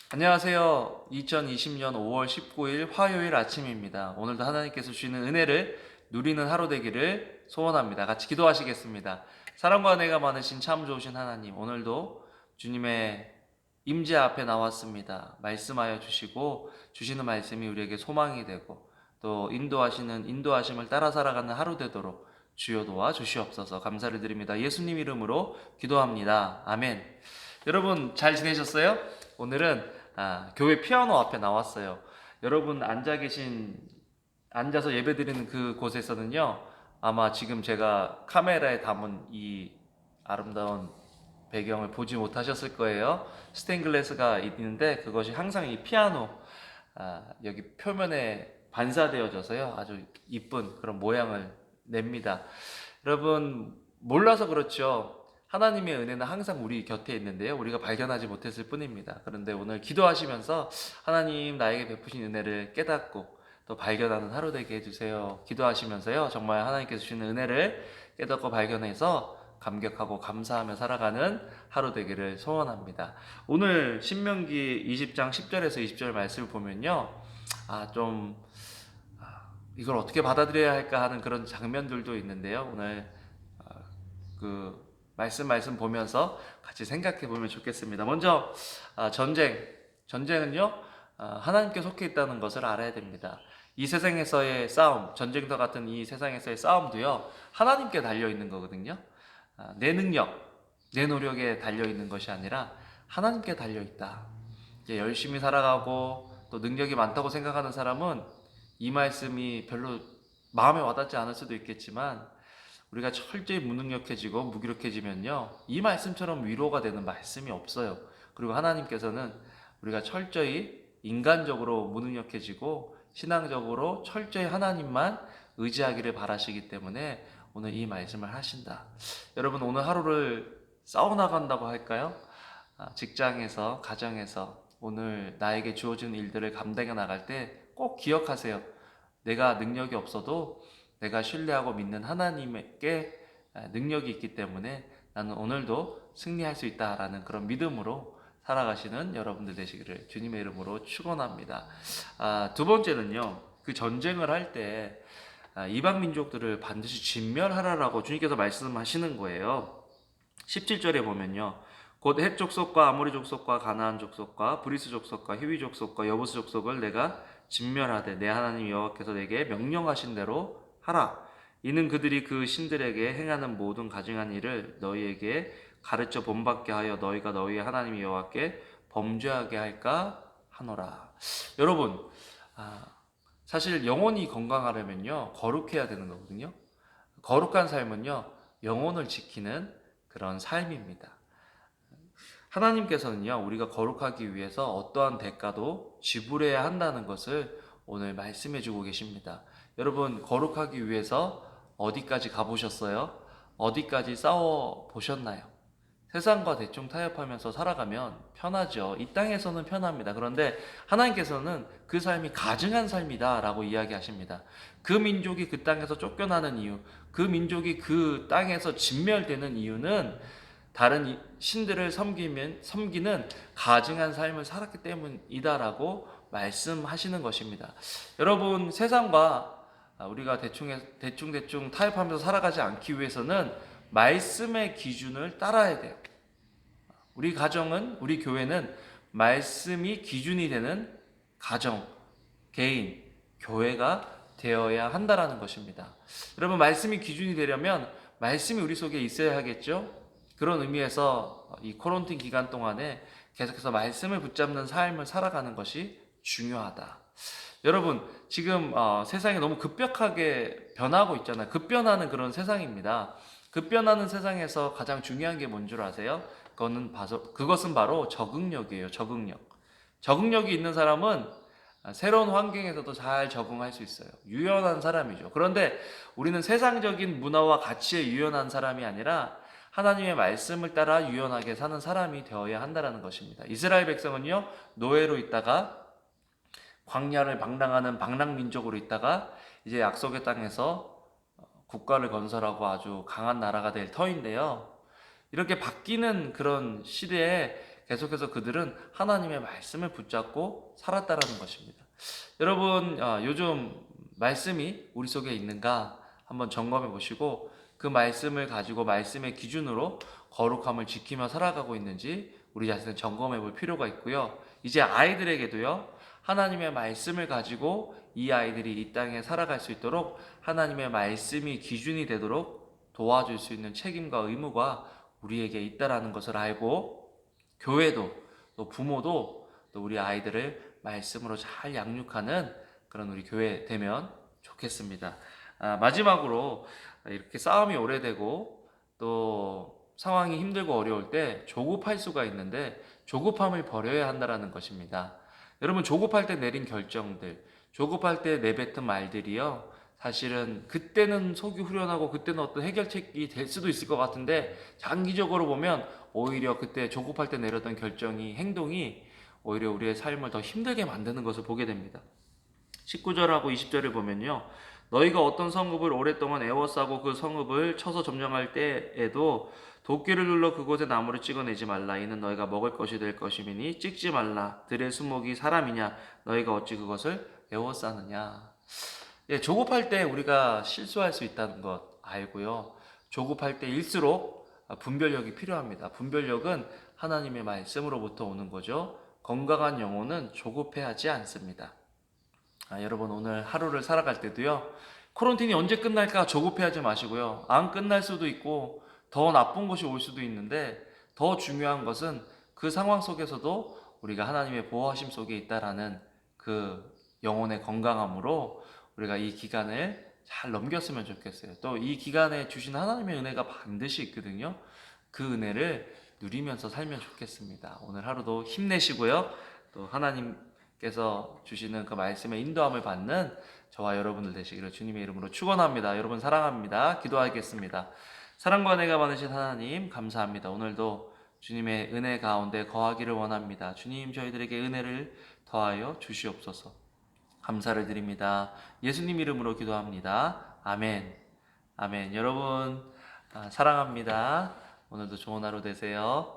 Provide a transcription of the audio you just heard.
안녕하세요. 2020년 5월 19일 화요일 아침입니다. 오늘도 하나님께서 주시는 은혜를 누리는 하루 되기를 소원합니다. 같이 기도하시겠습니다. 사랑과 은혜가 많으신 참 좋으신 하나님, 오늘도 주님의 임재 앞에 나왔습니다. 말씀하여 주시고 주시는 말씀이 우리에게 소망이 되고 또 인도하시는 인도하심을 따라 살아가는 하루 되도록 주여 도와 주시옵소서. 감사를 드립니다. 예수님 이름으로 기도합니다. 아멘. 여러분 잘 지내셨어요? 오늘은 교회 피아노 앞에 나왔어요. 여러분 앉아서 예배드리는 그 곳에서는요, 아마 지금 제가 카메라에 담은 이 아름다운 배경을 보지 못하셨을 거예요. 스테인글라스가 있는데 그것이 항상 이 피아노 여기 표면에 반사되어져서요, 아주 이쁜 그런 모양을 냅니다. 여러분 몰라서 그렇죠. 하나님의 은혜는 항상 우리 곁에 있는데요, 우리가 발견하지 못했을 뿐입니다. 그런데 오늘 기도하시면서 하나님 나에게 베푸신 은혜를 깨닫고 또 발견하는 하루 되게 해주세요. 기도하시면서요, 정말 하나님께서 주시는 은혜를 깨닫고 발견해서 감격하고 감사하며 살아가는 하루 되기를 소원합니다. 오늘 신명기 20장 10절에서 20절 말씀을 보면요, 좀 이걸 어떻게 받아들여야 할까 하는 그런 장면들도 있는데요. 오늘 그 말씀 보면서 같이 생각해 보면 좋겠습니다. 먼저 전쟁은요, 하나님께 속해 있다는 것을 알아야 됩니다. 이 세상에서의 싸움, 전쟁과 같은 이 세상에서의 싸움도요, 하나님께 달려 있는 거거든요. 내 능력, 내 노력에 달려 있는 것이 아니라 하나님께 달려 있다. 열심히 살아가고 또 능력이 많다고 생각하는 사람은 이 말씀이 별로 마음에 와닿지 않을 수도 있겠지만, 우리가 철저히 무능력해지고 무기력해지면요, 이 말씀처럼 위로가 되는 말씀이 없어요. 그리고 하나님께서는 우리가 철저히 인간적으로 무능력해지고 신앙적으로 철저히 하나님만 의지하기를 바라시기 때문에 오늘 이 말씀을 하신다. 여러분, 오늘 하루를 싸워나간다고 할까요? 직장에서, 가정에서 오늘 나에게 주어진 일들을 감당해 나갈 때 꼭 기억하세요. 내가 능력이 없어도 내가 신뢰하고 믿는 하나님께 능력이 있기 때문에 나는 오늘도 승리할 수 있다라는 그런 믿음으로 살아가시는 여러분들 되시기를 주님의 이름으로 축원합니다. 두 번째는요, 그 전쟁을 할 때 이방 민족들을 반드시 진멸하라라고 주님께서 말씀하시는 거예요. 17절에 보면요, 곧 헷 족속과 아모리 족속과 가나안 족속과 브리스 족속과 히위 족속과 여부스 족속을 내가 진멸하되 내 하나님 여호와께서 내게 명령하신 대로 하라. 이는 그들이 그 신들에게 행하는 모든 가증한 일을 너희에게 가르쳐 본받게 하여 너희가 너희의 하나님 여호와께 범죄하게 할까 하노라. 여러분, 사실 영혼이 건강하려면요, 거룩해야 되는 거거든요. 거룩한 삶은요, 영혼을 지키는 그런 삶입니다. 하나님께서는요, 우리가 거룩하기 위해서 어떠한 대가도 지불해야 한다는 것을 오늘 말씀해 주고 계십니다. 여러분, 거룩하기 위해서 어디까지 가보셨어요? 어디까지 싸워 보셨나요? 세상과 대충 타협하면서 살아가면 편하죠. 이 땅에서는 편합니다. 그런데 하나님께서는 그 삶이 가증한 삶이다 라고 이야기하십니다. 그 민족이 그 땅에서 쫓겨나는 이유, 그 민족이 그 땅에서 진멸되는 이유는 다른 신들을 섬기는 가증한 삶을 살았기 때문이다라고 말씀하시는 것입니다. 여러분, 세상과 우리가 대충 타협하면서 살아가지 않기 위해서는 말씀의 기준을 따라야 돼요. 우리 가정은, 우리 교회는 말씀이 기준이 되는 가정, 개인, 교회가 되어야 한다라는 것입니다. 여러분, 말씀이 기준이 되려면 말씀이 우리 속에 있어야 하겠죠? 그런 의미에서 이 코론틴 기간 동안에 계속해서 말씀을 붙잡는 삶을 살아가는 것이 중요하다. 여러분, 지금 세상이 너무 급격하게 변하고 있잖아요. 급변하는 그런 세상입니다. 급변하는 세상에서 가장 중요한 게 뭔 줄 아세요? 그것은 바로 적응력이에요. 적응력. 적응력이 있는 사람은 새로운 환경에서도 잘 적응할 수 있어요. 유연한 사람이죠. 그런데 우리는 세상적인 문화와 가치에 유연한 사람이 아니라 하나님의 말씀을 따라 유연하게 사는 사람이 되어야 한다는 것입니다. 이스라엘 백성은요, 노예로 있다가 광야를 방랑하는 방랑민족으로 있다가 이제 약속의 땅에서 국가를 건설하고 아주 강한 나라가 될 터인데요, 이렇게 바뀌는 그런 시대에 계속해서 그들은 하나님의 말씀을 붙잡고 살았다라는 것입니다. 여러분, 요즘 말씀이 우리 속에 있는가 한번 점검해 보시고 그 말씀을 가지고 말씀의 기준으로 거룩함을 지키며 살아가고 있는지 우리 자신을 점검해 볼 필요가 있고요. 이제 아이들에게도요, 하나님의 말씀을 가지고 이 아이들이 이 땅에 살아갈 수 있도록 하나님의 말씀이 기준이 되도록 도와줄 수 있는 책임과 의무가 우리에게 있다라는 것을 알고, 교회도 또 부모도 또 우리 아이들을 말씀으로 잘 양육하는 그런 우리 교회 되면 좋겠습니다. 마지막으로 이렇게 싸움이 오래되고 또 상황이 힘들고 어려울 때 조급할 수가 있는데 조급함을 버려야 한다는 것입니다. 여러분, 조급할 때 내린 결정들, 조급할 때 내뱉은 말들이요, 사실은 그때는 속이 후련하고 그때는 어떤 해결책이 될 수도 있을 것 같은데 장기적으로 보면 오히려 그때 조급할 때 내렸던 결정이, 행동이 오히려 우리의 삶을 더 힘들게 만드는 것을 보게 됩니다. 19절하고 20절을 보면요, 너희가 어떤 성읍을 오랫동안 애워싸고 그 성읍을 쳐서 점령할 때에도 도끼를 눌러 그곳에 나무를 찍어내지 말라. 이는 너희가 먹을 것이 될 것이미니 찍지 말라. 들의 수목이 사람이냐? 너희가 어찌 그것을 애워싸느냐? 예, 조급할 때 우리가 실수할 수 있다는 것 알고요. 조급할 때일수록 분별력이 필요합니다. 분별력은 하나님의 말씀으로부터 오는 거죠. 건강한 영혼은 조급해하지 않습니다. 여러분, 오늘 하루를 살아갈 때도요, 코런틴이 언제 끝날까 조급해하지 마시고요. 안 끝날 수도 있고 더 나쁜 것이 올 수도 있는데 더 중요한 것은 그 상황 속에서도 우리가 하나님의 보호하심 속에 있다라는 그 영혼의 건강함으로 우리가 이 기간을 잘 넘겼으면 좋겠어요. 또 이 기간에 주신 하나님의 은혜가 반드시 있거든요. 그 은혜를 누리면서 살면 좋겠습니다. 오늘 하루도 힘내시고요. 또 하나님께서 주시는 그 말씀의 인도함을 받는 저와 여러분들 되시기를 주님의 이름으로 축원합니다. 여러분 사랑합니다. 기도하겠습니다. 사랑과 은혜가 많으신 하나님 감사합니다. 오늘도 주님의 은혜 가운데 거하기를 원합니다. 주님, 저희들에게 은혜를 더하여 주시옵소서. 감사를 드립니다. 예수님 이름으로 기도합니다. 아멘. 아멘. 여러분 사랑합니다. 오늘도 좋은 하루 되세요.